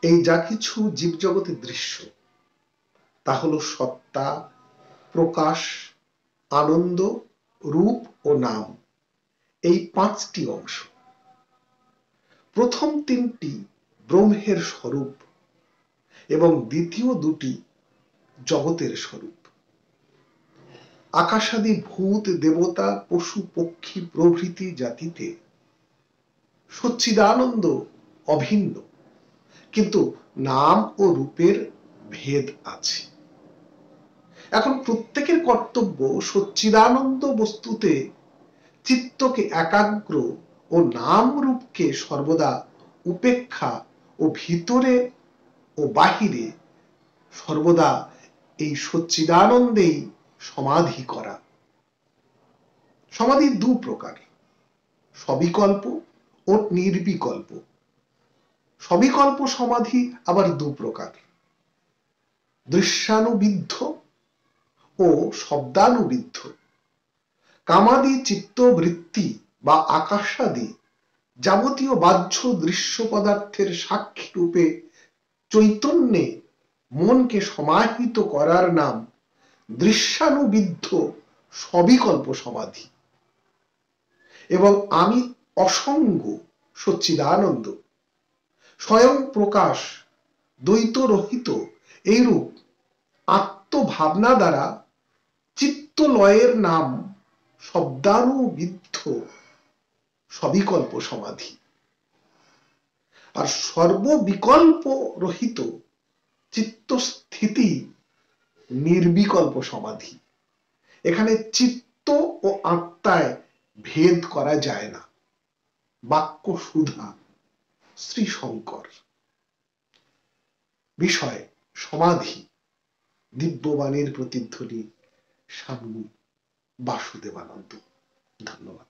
এই যা কিছু জীবজগতের দৃশ্য তা হলো সত্তা, প্রকাশ, আনন্দ, রূপ ও নাম, এই পাঁচটি অংশ। প্রথম তিনটি ব্রহ্মের স্বরূপ এবং দ্বিতীয় দুটি জগতের স্বরূপ। আকাশাদি ভূত, দেবতা, পশু, পক্ষী প্রভৃতি জাতিতে সচ্চিদানন্দ অভিন্ন, কিন্তু নাম ও রূপের ভেদ আছে। এখন প্রত্যেকের কর্তব্য সচ্চিদানন্দ বস্তুতে চিত্তকে একাগ্র ও নাম রূপকে সর্বদা উপেক্ষা ও ভিতরে ও বাহিরে সর্বদা এই সচ্চিদানন্দেই সমাধি করা। সমাধি দু প্রকার, সবিকল্প ও নির্বিকল্প। সবিকল্প সমাধি আবার দু প্রকার, দৃশ্যানুবিদ্ধ ও শব্দানুবিদ্ধ। কামাদি চিত্তবৃত্তি বা আকাশাদি যাবতীয় বাহ্য দৃশ্য পদার্থের সাক্ষী রূপে চৈতন্যে মনকে সমাহিত করার নাম দৃশ্যানুবিদ্ধ সবিকল্প সমাধি। এবং আমি অসঙ্গ সচ্চিদানন্দ, স্বয়ং প্রকাশ, দ্বৈত রহিত এইরূপ আত্মভাবনা দ্বারা চিত্তলয়ের নাম শব্দানুবিদ্ধ সবিকল্প সমাধি। আর সর্ববিকল্প রহিত চিত্তস্থিতি নির্বিকল্প সমাধি। এখানে চিত্ত ও আত্মায় ভেদ করা যায় না। বাক্য সুধা, শ্রী শঙ্কর। বিষয় সমাধি, দিব্যবাণীর প্রতিধ্বনি স্বামী বাসুদেবানন্দ। ধন্যবাদ।